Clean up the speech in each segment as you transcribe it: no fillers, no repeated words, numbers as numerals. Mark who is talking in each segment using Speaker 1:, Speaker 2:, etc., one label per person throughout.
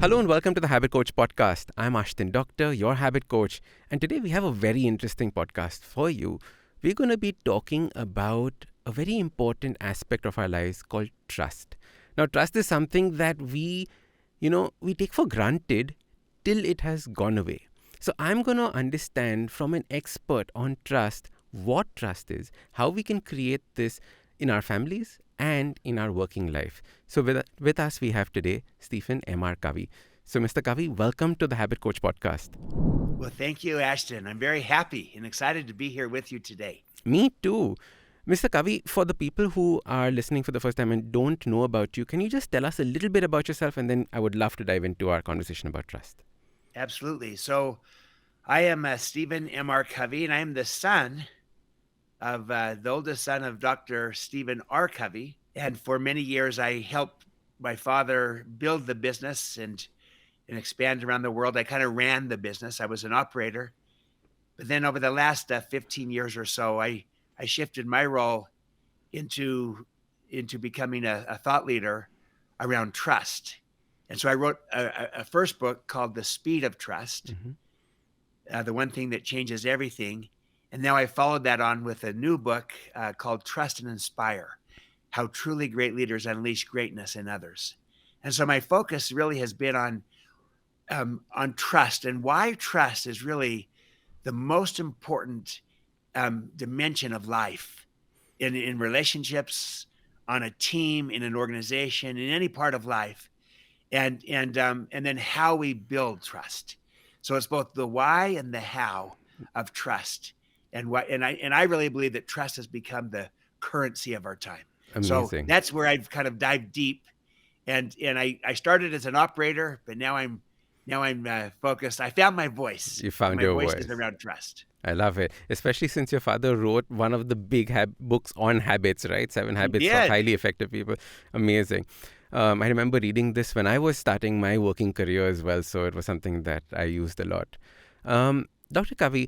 Speaker 1: Hello and welcome to the Habit Coach podcast. I'm Ashdin, Doctor, your habit coach, and today we have a very interesting podcast for you. We're going to be talking about a very important aspect of our lives called trust. Now, trust is something that we take for granted till it has gone away. So I'm going to understand from an expert on trust what trust is, how we can create this in our families and in our working life. So with us, we have today Stephen M.R. Kavi. So Mr. Kavi, welcome to the Habit Coach podcast.
Speaker 2: Well, thank you, Ashdin. I'm very happy and excited to be here with you today.
Speaker 1: Me too. Mr. Kavi, for the people who are listening for the first time and don't know about you, can you just tell us a little bit about yourself, and then I would love to dive into our conversation about trust.
Speaker 2: Absolutely. So I am Stephen M.R. Covey, and I am the son of the oldest son of Dr. Stephen R. Covey. And for many years, I helped my father build the business and expand around the world. I kind of ran the business. I was an operator. But then over the last 15 years or so, I shifted my role into becoming a thought leader around trust. And so I wrote a first book called The Speed of Trust, the one thing that changes everything. And now I followed that on with a new book called Trust and Inspire, How Truly Great Leaders Unleash Greatness in Others. And so my focus really has been on trust, and why trust is really the most important dimension of life in relationships, on a team, in an organization, in any part of life, and then how we build trust. So it's both the why and the how of trust. And I really believe that trust has become the currency of our time.
Speaker 1: Amazing.
Speaker 2: So that's where I've kind of dived deep, and I started as an operator, but now I'm focused. I found my voice.
Speaker 1: You found
Speaker 2: my
Speaker 1: your
Speaker 2: voice
Speaker 1: voice.
Speaker 2: is around trust.
Speaker 1: I love it, especially since your father wrote one of the big books on habits, right? 7 Habits for
Speaker 2: did.
Speaker 1: Highly Effective People. Amazing. I remember reading this when I was starting my working career as well, so it was something that I used a lot. Dr. Kavi,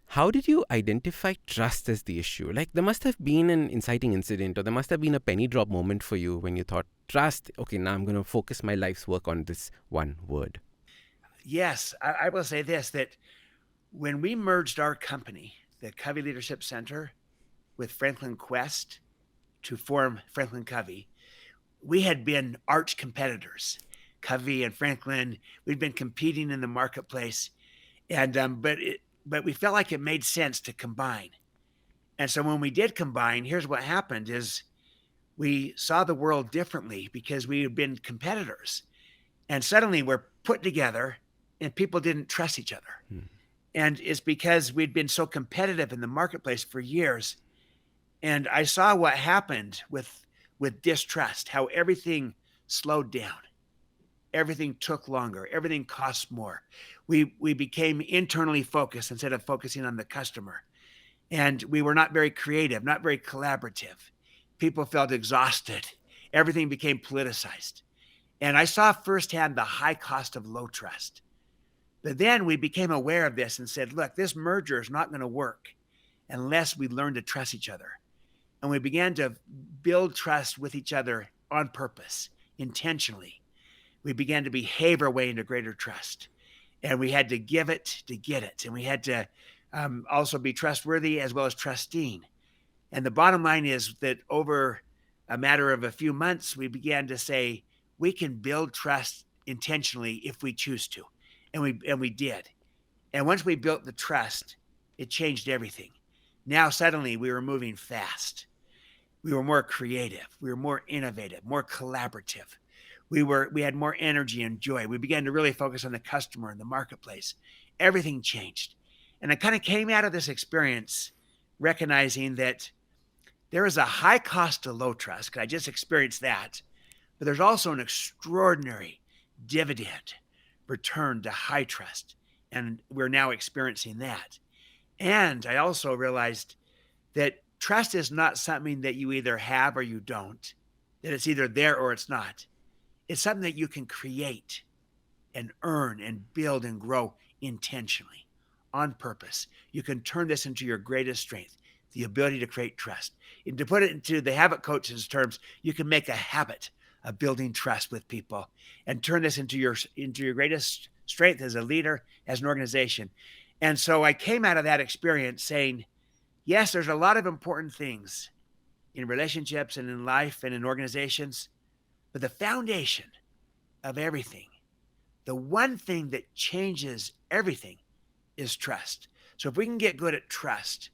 Speaker 1: how did you identify trust as the issue? Like, there must have been an inciting incident, or there must have been a penny drop moment for you when you thought, trust, okay, now I'm going to focus my life's work on this one word.
Speaker 2: Yes, I will say this, that when we merged our company, the Covey Leadership Center, with Franklin Quest to form Franklin Covey, we had been arch competitors. Covey and Franklin, we'd been competing in the marketplace, and but we felt like it made sense to combine. And so when we did combine, here's what happened: is we saw the world differently because we had been competitors, and suddenly we're put together, and people didn't trust each other. And it's because we'd been so competitive in the marketplace for years. And I saw what happened with distrust, how everything slowed down. Everything took longer. Everything cost more. We became internally focused instead of focusing on the customer. And we were not very creative, not very collaborative. People felt exhausted. Everything became politicized. And I saw firsthand the high cost of low trust. But then we became aware of this and said, look, this merger is not going to work unless we learn to trust each other. And we began to build trust with each other on purpose, intentionally. We began to behave our way into greater trust. And we had to give it to get it. And we had to also be trustworthy as well as trusting. And the bottom line is that over a matter of a few months, we began to say, we can build trust intentionally if we choose to. And we did. And once we built the trust, it changed everything. Now suddenly we were moving fast. We were more creative. We were more innovative, more collaborative. We had more energy and joy. We began to really focus on the customer and the marketplace. Everything changed. And I kind of came out of this experience recognizing that there is a high cost to low trust, because I just experienced that. But there's also an extraordinary dividend return to high trust. And we're now experiencing that. And I also realized that trust is not something that you either have or you don't, that it's either there or it's not. It's something that you can create and earn and build and grow intentionally, on purpose. You can turn this into your greatest strength. the ability to create trust. And to put it into the habit coach's terms, you can make a habit of building trust with people and turn this into your greatest strength as a leader, as an organization. And so I came out of that experience saying, yes, there's a lot of important things in relationships and in life and in organizations, but the foundation of everything, the one thing that changes everything, is trust. So if we can get good at trust,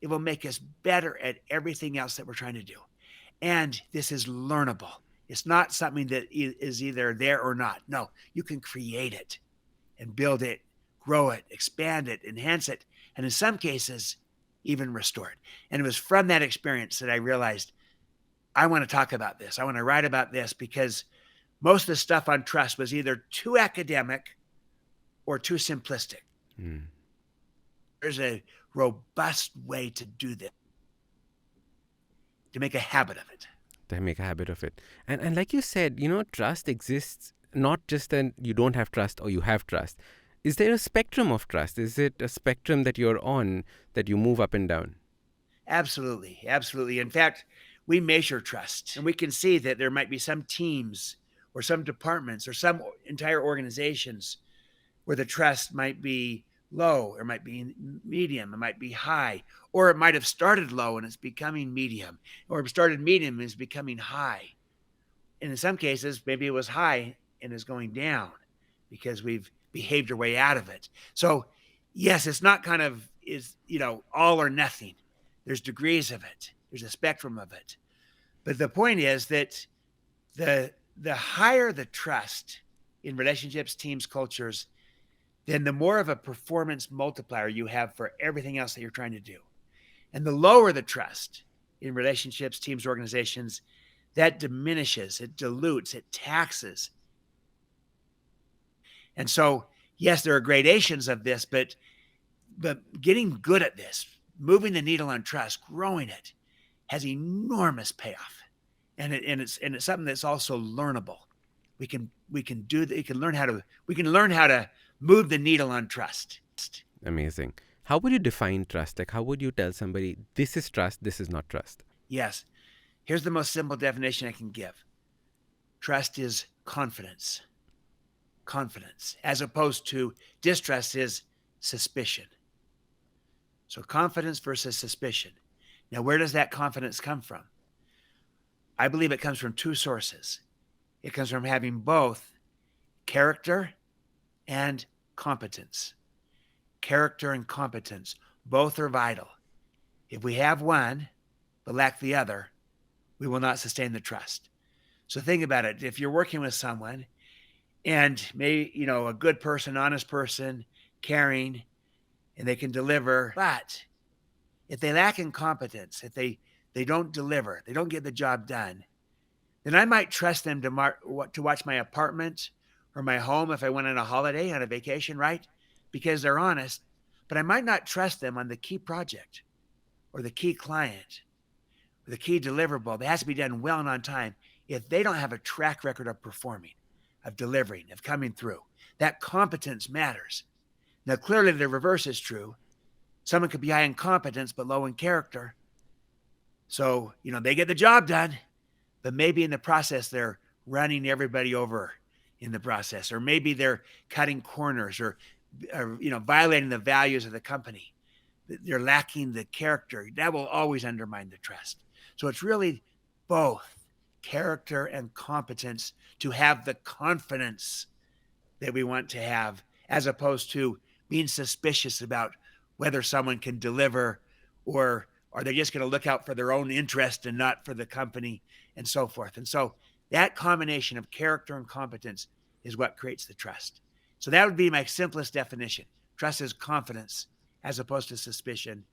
Speaker 2: it will make us better at everything else that we're trying to do. And this is learnable. It's not something that is either there or not. No, you can create it and build it, grow it, expand it, enhance it, and in some cases, even restore it. And it was from that experience that I realized I want to talk about this. I want to write about this because most of the stuff on trust was either too academic or too simplistic. There's a robust way to do this, to make a habit of it.
Speaker 1: To make a habit of it. And like you said, trust exists not just that you don't have trust or you have trust. Is there a spectrum of trust? Is it a spectrum that you're on that you move up and down?
Speaker 2: Absolutely. Absolutely. In fact, we measure trust and we can see that there might be some teams or some departments or some entire organizations where the trust might be low, or it might be medium, it might be high, or it might have started low and it's becoming medium, or it started medium and it's becoming high. And in some cases, maybe it was high and is going down because we've behaved our way out of it. So yes, it's not kind of all or nothing. There's degrees of it. There's a spectrum of it. But the point is that the higher the trust in relationships, teams, cultures, then the more of a performance multiplier you have for everything else that you're trying to do. And the lower the trust in relationships, teams, organizations, that diminishes, it dilutes, it taxes. And so, yes, there are gradations of this, but getting good at this, moving the needle on trust, growing it, has enormous payoff. And it's something that's also learnable. We can learn how to move the needle on trust.
Speaker 1: Amazing. How would you define trust? Like, how would you tell somebody this is trust, this is not trust?
Speaker 2: Yes. Here's the most simple definition I can give. Trust is confidence. Confidence, as opposed to distrust, is suspicion. So confidence versus suspicion. Now, where does that confidence come from? I believe it comes from two sources. It comes from having both character and competence. Character and competence, both are vital. If we have one but lack the other, we will not sustain the trust. So think about it. If you're working with someone and maybe, a good person, honest person, caring, and they can deliver, but if they lack in competence, if they don't deliver, they don't get the job done, then I might trust them to watch my apartment or my home if I went on a holiday, on a vacation, right? Because they're honest. But I might not trust them on the key project or the key client or the key deliverable that has to be done well and on time if they don't have a track record of performing, of delivering, of coming through. That competence matters. Now, clearly the reverse is true. Someone could be high in competence but low in character. So, they get the job done, but maybe in the process they're running everybody over in the process, or maybe they're cutting corners or violating the values of the company. They're lacking the character. That will always undermine the trust. So it's really both character and competence to have the confidence that we want to have, as opposed to being suspicious about whether someone can deliver, or are they just going to look out for their own interest and not for the company, and so forth. And so that combination of character and competence is what creates the trust. So that would be my simplest definition. Trust is confidence as opposed to suspicion.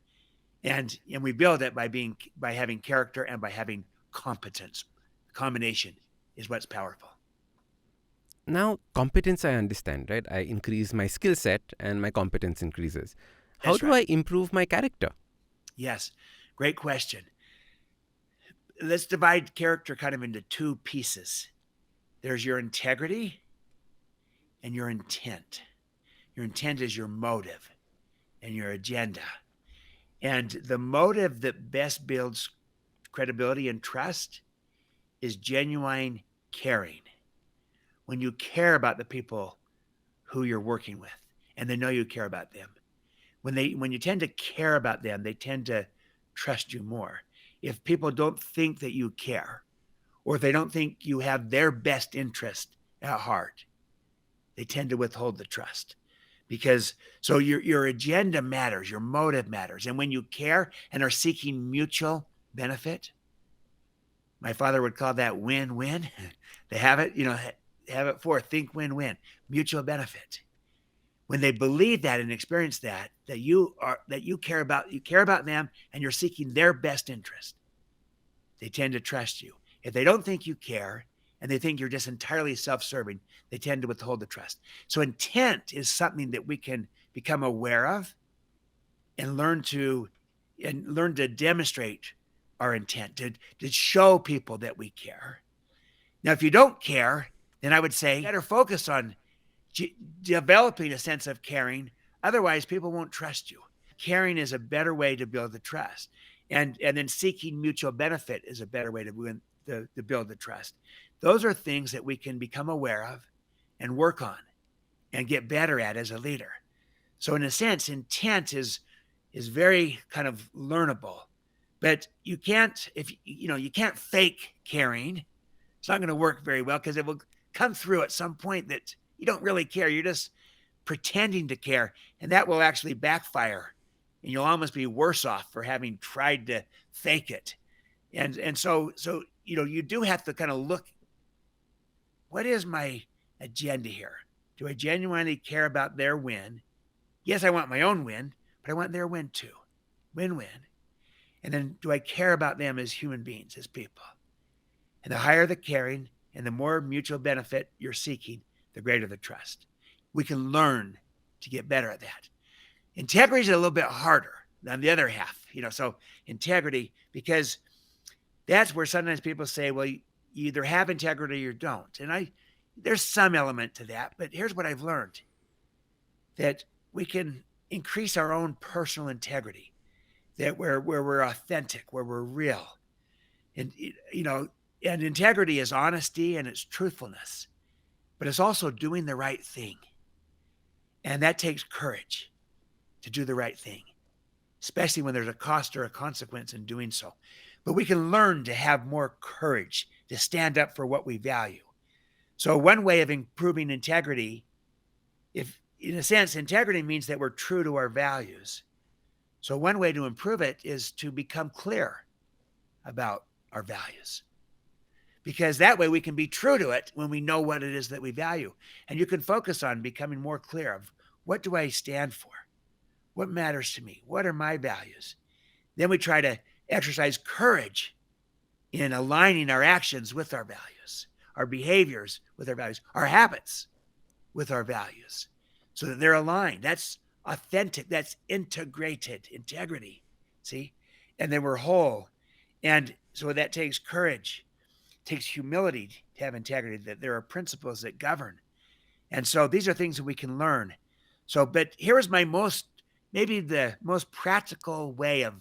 Speaker 2: And we build it by having character and by having competence. The combination is what's powerful.
Speaker 1: Now, competence I understand, right? I increase my skill set and my competence increases. How do I improve my character?
Speaker 2: Yes, great question. Let's divide character kind of into two pieces. There's your integrity and your intent. Your intent is your motive and your agenda. And the motive that best builds credibility and trust is genuine caring. When you care about the people who you're working with and they know you care about them. When you tend to care about them, they tend to trust you more. If people don't think that you care, or if they don't think you have their best interest at heart, they tend to withhold the trust. Because so your agenda matters, your motive matters. And when you care and are seeking mutual benefit, my father would call that win-win. They have it, have it for think win-win, mutual benefit. When they believe that and experience that you care about them and you're seeking their best interest, they tend to trust you. If they don't think you care and they think you're just entirely self-serving, they tend to withhold the trust. So intent is something that we can become aware of and learn to demonstrate our intent, to show people that we care. Now, if you don't care, then I would say you better focus on developing a sense of caring. Otherwise, people won't trust you. Caring is a better way to build the trust. And then seeking mutual benefit is a better way to build the trust. Those are things that we can become aware of and work on and get better at as a leader. So in a sense, intent is very kind of learnable, but you can't fake caring. It's not going to work very well because it will come through at some point that you don't really care. You're just pretending to care, and that will actually backfire, and you'll almost be worse off for having tried to fake it. And so you do have to kind of look, what is my agenda here? Do I genuinely care about their win? Yes, I want my own win, but I want their win too. Win-win. And then do I care about them as human beings, as people? And the higher the caring and the more mutual benefit you're seeking, the greater the trust. We can learn to get better at that. Integrity is a little bit harder than the other half, so integrity, because that's where sometimes people say, well, you either have integrity or you don't. And there's some element to that, but here's what I've learned, that we can increase our own personal integrity, that where we're authentic, where we're real. And, and integrity is honesty and it's truthfulness, but it's also doing the right thing. And that takes courage to do the right thing, especially when there's a cost or a consequence in doing so. But we can learn to have more courage to stand up for what we value. So one way of improving integrity, if in a sense, integrity means that we're true to our values. So one way to improve it is to become clear about our values, because that way we can be true to it when we know what it is that we value. And you can focus on becoming more clear of, what do I stand for? What matters to me? What are my values? Then we try to exercise courage in aligning our actions with our values, our behaviors with our values, our habits with our values, so that they're aligned. That's authentic. That's integrated integrity. See? And then we're whole. And so that takes courage, takes humility to have integrity, that there are principles that govern. And so these are things that we can learn. So, but here is maybe the most practical way of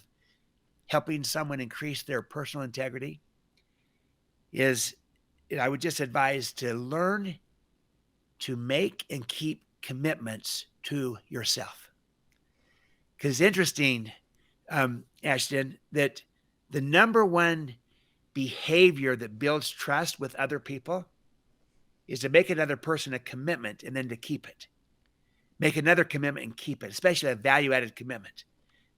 Speaker 2: helping someone increase their personal integrity is, I would just advise to learn to make and keep commitments to yourself. Because it's interesting, Ashdin, that the number one behavior that builds trust with other people is to make another person a commitment and then to keep it. Make another commitment and keep it, especially a value-added commitment.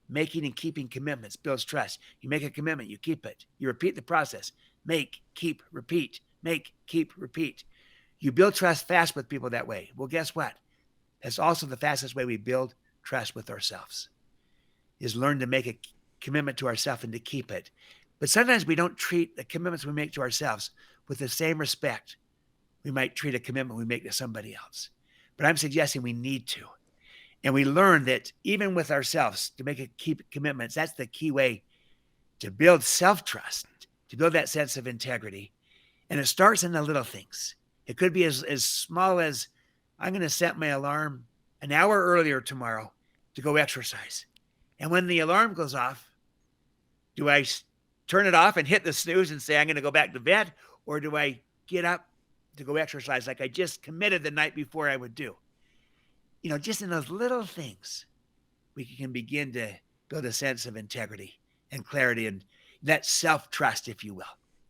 Speaker 2: Making and keeping commitments builds trust. You make a commitment, you keep it. You repeat the process. Make, keep, repeat. Make, keep, repeat. You build trust fast with people that way. Well, guess what? That's also the fastest way we build trust with ourselves, is learn to make a commitment to ourselves and to keep it. But sometimes we don't treat the commitments we make to ourselves with the same respect we might treat a commitment we make to somebody else. But I'm suggesting we need to. And we learn that even with ourselves, to make keep commitments, that's the key way to build self-trust, to build that sense of integrity. And it starts in the little things. It could be as small as, I'm going to set my alarm an hour earlier tomorrow to go exercise. And when the alarm goes off, do I turn it off and hit the snooze and say, I'm going to go back to bed? Or do I get up to go exercise like I just committed the night before I would do? Just in those little things, we can begin to build a sense of integrity and clarity and that self-trust, if you will.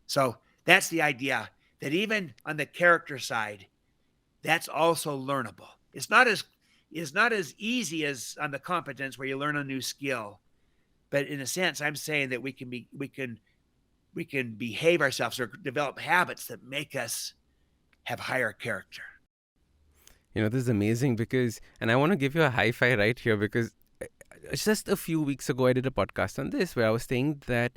Speaker 2: So that's the idea, that even on the character side, that's also learnable. It's not as easy as on the competence where you learn a new skill. But in a sense, I'm saying that we can behave ourselves or develop habits that make us have higher character.
Speaker 1: This is amazing and I want to give you a high five right here because just a few weeks ago, I did a podcast on this where I was saying that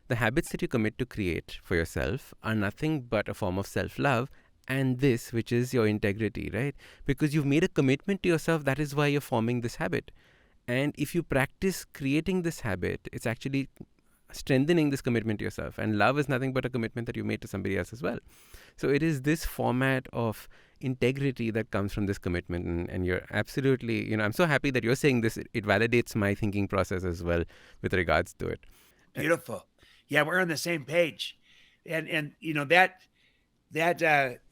Speaker 1: the habits that you commit to create for yourself are nothing but a form of self-love, and this, which is your integrity, right? Because you've made a commitment to yourself, that is why you're forming this habit. And if you practice creating this habit, it's actually strengthening this commitment to yourself. And love is nothing but a commitment that you made to somebody else as well. So it is this format of integrity that comes from this commitment. And you're absolutely, I'm so happy that you're saying this. It validates my thinking process as well with regards to it.
Speaker 2: Beautiful. Yeah, we're on the same page. And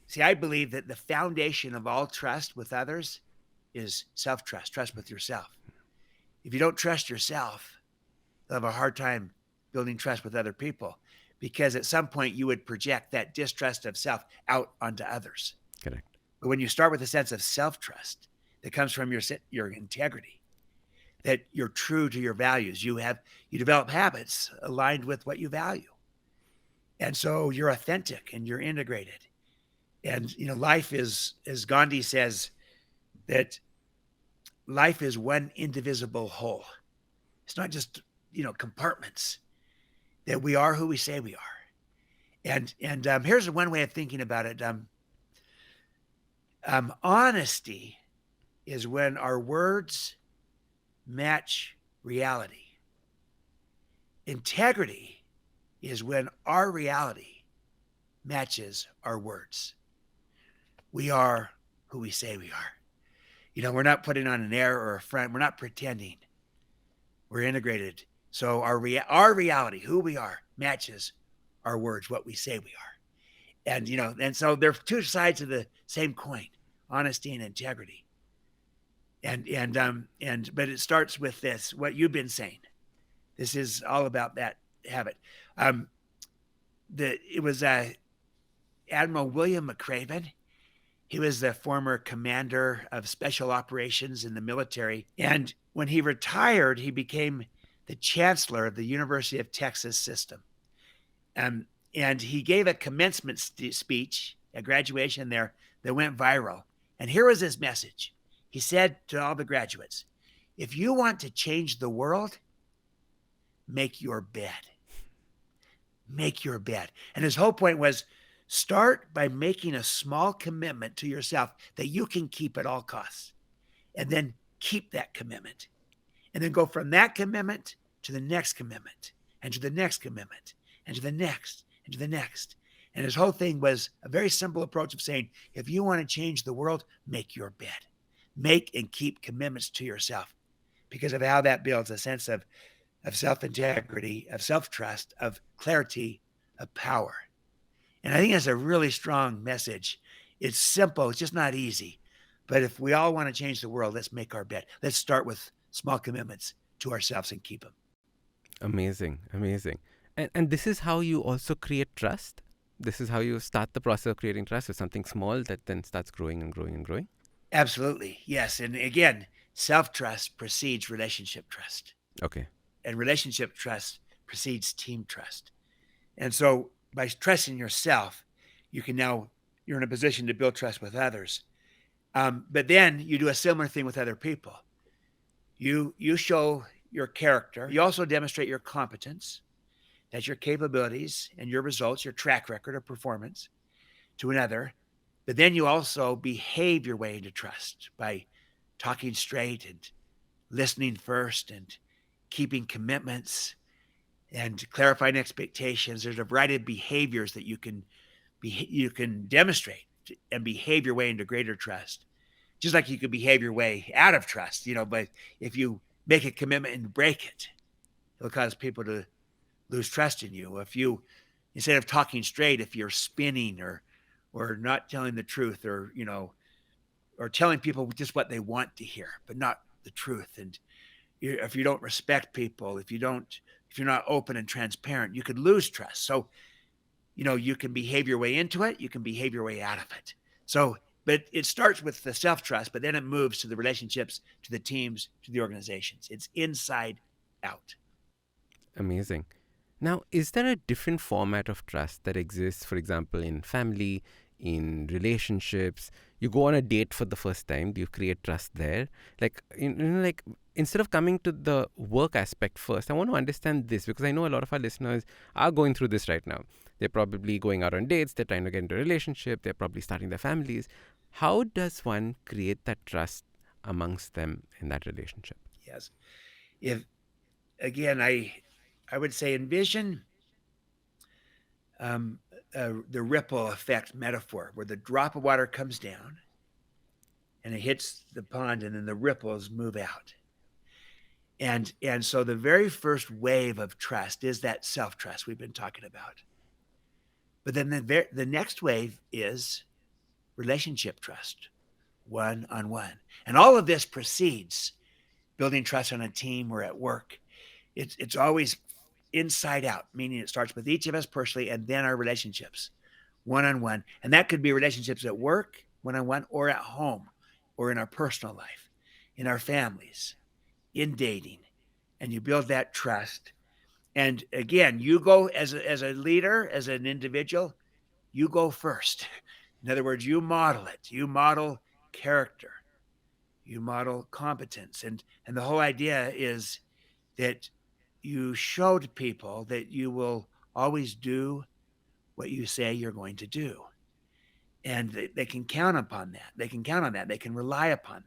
Speaker 2: see, I believe that the foundation of all trust with others is self-trust, trust with yourself. If you don't trust yourself, you'll have a hard time building trust with other people, because at some point you would project that distrust of self out onto others.
Speaker 1: Correct.
Speaker 2: But when you start with a sense of self-trust that comes from your integrity, that you're true to your values, you develop habits aligned with what you value. And so you're authentic and you're integrated. And, life is, as Gandhi says, that life is one indivisible whole. It's not just, compartments, that we are who we say we are. And here's one way of thinking about it. Honesty is when our words match reality. Integrity is when our reality matches our words. We are who we say we are. We're not putting on an air or a front. We're not pretending. We're integrated. So our reality, who we are, matches our words, what we say we are. And so they're two sides of the same coin, honesty and integrity. But it starts with this, what you've been saying. This is all about that habit. It was Admiral William McRaven. He was the former commander of special operations in the military. And when he retired, he became the chancellor of the University of Texas system. And he gave a commencement speech, a graduation there, that went viral. And here was his message. He said to all the graduates, if you want to change the world, make your bed. Make your bed. And his whole point was, start by making a small commitment to yourself that you can keep at all costs. And then keep that commitment. And then go from that commitment to the next commitment, and to the next commitment, and to the next, and to the next. And his whole thing was a very simple approach of saying, if you want to change the world, make your bed. Make and keep commitments to yourself, because of how that builds a sense of self-integrity, of self-trust, of clarity, of power. And I think that's a really strong message. It's simple. It's just not easy. But if we all want to change the world, let's make our bed. Let's start with small commitments to ourselves and keep them.
Speaker 1: Amazing. And this is how you also create trust. This is how you start the process of creating trust with something small that then starts growing and growing and growing.
Speaker 2: Absolutely. Yes. And again, self-trust precedes relationship trust.
Speaker 1: Okay.
Speaker 2: And relationship trust precedes team trust. And so by trusting yourself, you're in a position to build trust with others. But then you do a similar thing with other people. You show your character. You also demonstrate your competence, that's your capabilities and your results, your track record of performance to another. But then you also behave your way into trust by talking straight and listening first and keeping commitments and clarifying expectations. There's a variety of behaviors that you can demonstrate and behave your way into greater trust. Just like you could behave your way out of trust, but if you make a commitment and break it, it'll cause people to lose trust in you. If you, instead of talking straight, if you're spinning or not telling the truth, or or telling people just what they want to hear, but not the truth. And if you don't respect people, if you're not open and transparent, you could lose trust. So, you can behave your way into it, you can behave your way out of it. So, but it starts with the self trust, but then it moves to the relationships, to the teams, to the organizations. It's inside out.
Speaker 1: Amazing. Now, is there a different format of trust that exists, for example, in family, in relationships? You go on a date for the first time, do you create trust there? Like, like instead of coming to the work aspect first, I want to understand this because I know a lot of our listeners are going through this right now. They're probably going out on dates, they're trying to get into a relationship, they're probably starting their families. How does one create that trust amongst them in that relationship?
Speaker 2: Yes. If again, I would say envision um, the ripple effect metaphor, where the drop of water comes down and it hits the pond, and then the ripples move out. And so the very first wave of trust is that self trust we've been talking about. But then the next wave is relationship trust, one on one, and all of this precedes building trust on a team or at work. It's always inside out, meaning it starts with each of us personally and then our relationships, one on one. And that could be relationships at work, one on one, or at home, or in our personal life, in our families, in dating. And you build that trust. And again, you go as a leader, as an individual, you go first. In other words, you model it. You model character. You model competence. And the whole idea is that you showed people that you will always do what you say you're going to do. And they can count upon that. They can count on that. They can rely upon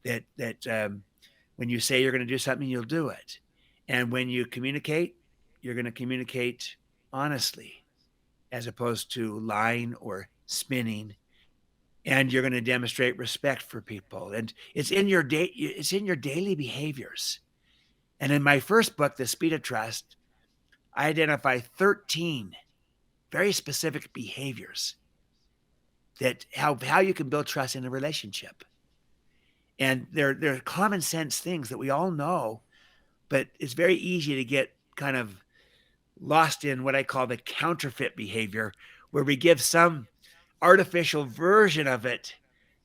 Speaker 2: that. When you say you're going to do something, you'll do it. And when you communicate, you're going to communicate honestly, as opposed to lying or spinning. And you're going to demonstrate respect for people. And it's in your daily behaviors. And in my first book, The Speed of Trust, I identify 13 very specific behaviors that how you can build trust in a relationship. And they're common sense things that we all know, but it's very easy to get kind of lost in what I call the counterfeit behavior, where we give some artificial version of it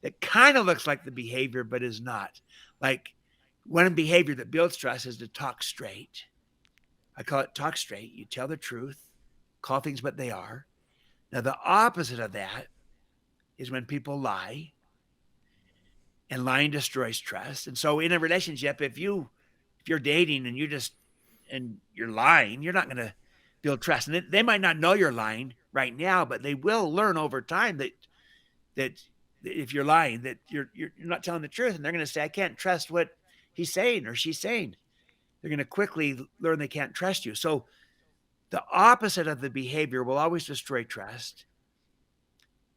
Speaker 2: that kind of looks like the behavior, but is not. Like, one behavior that builds trust is to talk straight. I call it talk straight. You tell the truth, call things what they are. Now, the opposite of that is when people lie, and lying destroys trust. And so in a relationship, if you're dating and you're lying, you're not going to build trust. And they might not know you're lying right now, but they will learn over time that if you're lying, that you're not telling the truth, and they're going to say, I can't trust what he's saying or she's saying. They're going to quickly learn they can't trust you. So the opposite of the behavior will always destroy trust.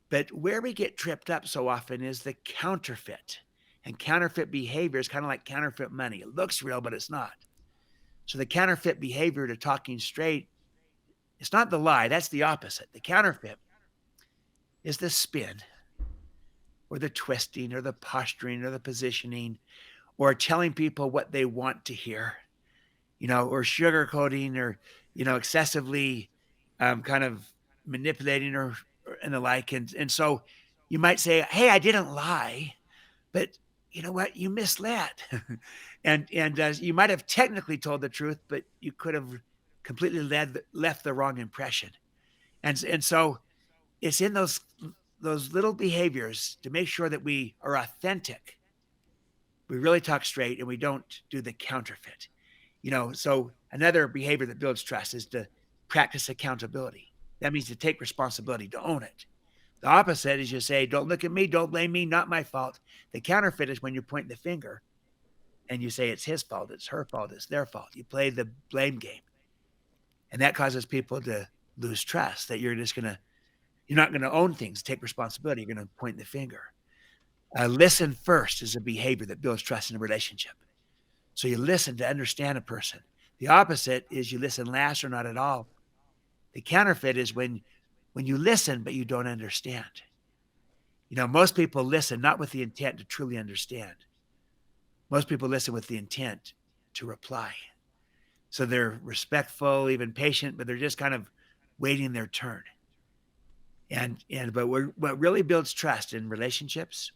Speaker 2: But where we get tripped up so often is the counterfeit. And counterfeit behavior is kind of like counterfeit money. It looks real, but it's not. So the counterfeit behavior to talking straight, it's not the lie. That's the opposite. The counterfeit is the spin, or the twisting, or the posturing, or the positioning, or telling people what they want to hear, or sugarcoating, or, excessively kind of manipulating, or and the like. And so you might say, hey, I didn't lie, but you know what? You misled. and you might have technically told the truth, but you could have completely left the wrong impression. And so it's in those little behaviors to make sure that we are authentic. We really talk straight, and we don't do the counterfeit. So another behavior that builds trust is to practice accountability. That means to take responsibility, to own it. The opposite is you say, don't look at me, don't blame me, not my fault. The counterfeit is when you point the finger and you say it's his fault, it's her fault, it's their fault. You play the blame game. And that causes people to lose trust, that you're not going to own things, take responsibility. You're going to point the finger. Listen first is a behavior that builds trust in a relationship. So you listen to understand a person. The opposite is you listen last or not at all. The counterfeit is when you listen, but you don't understand. Most people listen not with the intent to truly understand. Most people listen with the intent to reply. So they're respectful, even patient, but they're just kind of waiting their turn. But what really builds trust in relationships,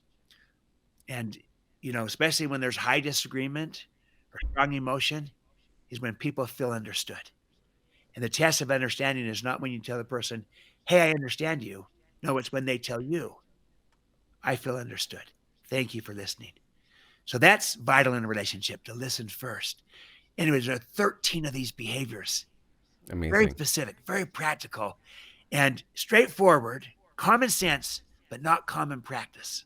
Speaker 2: and especially when there's high disagreement or strong emotion, is when people feel understood. And the test of understanding is not when you tell the person, "Hey, I understand you." No, it's when they tell you, "I feel understood. Thank you for listening." So that's vital in a relationship, to listen first. Anyways, there are 13 of these behaviors, very
Speaker 1: Amazing.
Speaker 2: specific, very practical, and straightforward, common sense, but not common practice.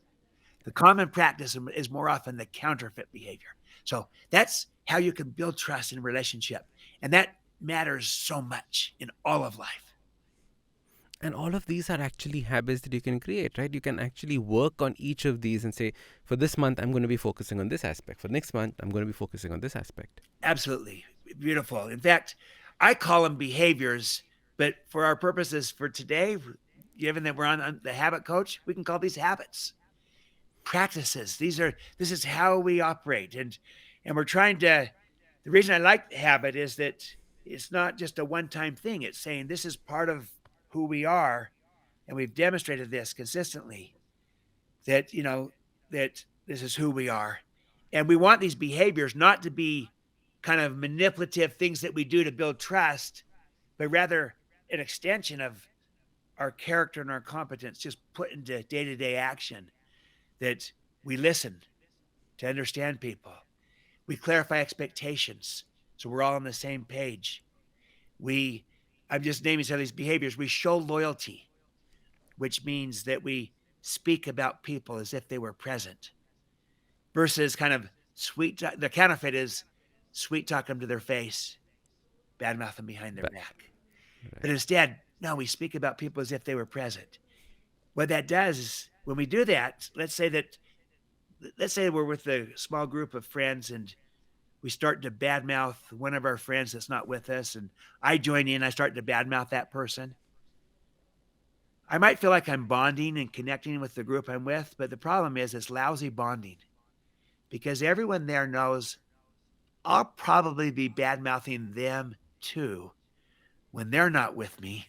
Speaker 2: The common practice is more often the counterfeit behavior. So that's how you can build trust in a relationship. And that matters so much in all of life.
Speaker 1: And all of these are actually habits that you can create, right? You can actually work on each of these and say, for this month, I'm going to be focusing on this aspect. For next month, I'm going to be focusing on this aspect.
Speaker 2: Absolutely. Beautiful. In fact, I call them behaviors, but for our purposes for today, given that we're on the habit coach, we can call these habits. Practices. This is how we operate. And we're trying to, the reason I like habit is that it's not just a one-time thing. It's saying this is part of who we are, and we've demonstrated this consistently, that that this is who we are. And we want these behaviors not to be kind of manipulative things that we do to build trust, but rather an extension of our character and our competence just put into day-to-day action. That we listen to understand people. We clarify expectations so we're all on the same page. I'm just naming some of these behaviors. We show loyalty, which means that we speak about people as if they were present, versus kind of sweet talk. The counterfeit is sweet talk them to their face, badmouth them behind their
Speaker 1: But,
Speaker 2: back.
Speaker 1: right.
Speaker 2: But instead, no, we speak about people as if they were present. What that does is when we do that, let's say we're with a small group of friends and we start to badmouth one of our friends that's not with us, and I join in, I start to badmouth that person. I might feel like I'm bonding and connecting with the group I'm with, but the problem is it's lousy bonding because everyone there knows I'll probably be badmouthing them too when they're not with me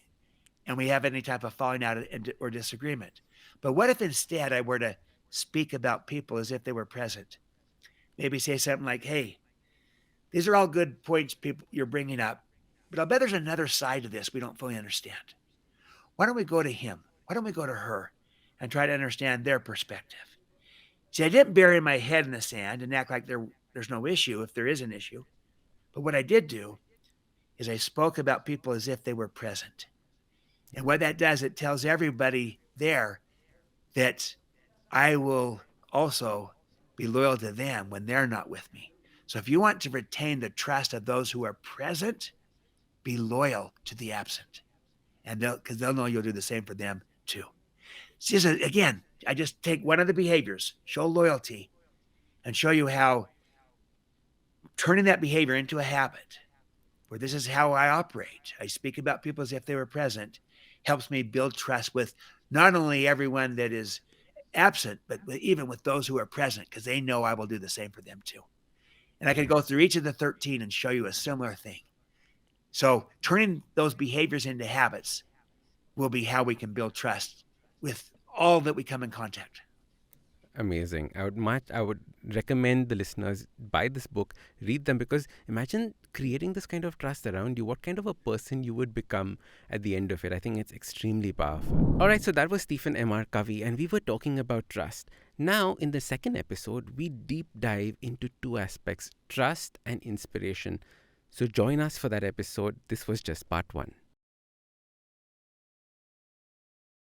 Speaker 2: and we have any type of falling out or disagreement. But what if instead I were to speak about people as if they were present? Maybe say something like, "Hey, these are all good points people you're bringing up, but I'll bet there's another side to this we don't fully understand. Why don't we go to him? Why don't we go to her and try to understand their perspective?" See, I didn't bury my head in the sand and act like there's no issue if there is an issue. But what I did do is I spoke about people as if they were present. And what that does, it tells everybody there that I will also be loyal to them when they're not with me. So if you want to retain the trust of those who are present, be loyal to the absent. And they'll know you'll do the same for them too. It's just, again, I just take one of the behaviors, show loyalty, and show you how turning that behavior into a habit, where this is how I operate. I speak about people as if they were present, helps me build trust with not only everyone that is absent, but even with those who are present, because they know I will do the same for them too. And I can go through each of the 13 and show you a similar thing. So turning those behaviors into habits will be how we can build trust with all that we come in contact.
Speaker 1: Amazing. I would recommend the listeners buy this book, read them, because imagine creating this kind of trust around you, what kind of a person you would become at the end of it. I think it's extremely powerful. All right, so that was Stephen M.R. Kavi, and we were talking about trust. Now, in the second episode, we deep dive into two aspects, trust and inspiration. So join us for that episode. This was just part one.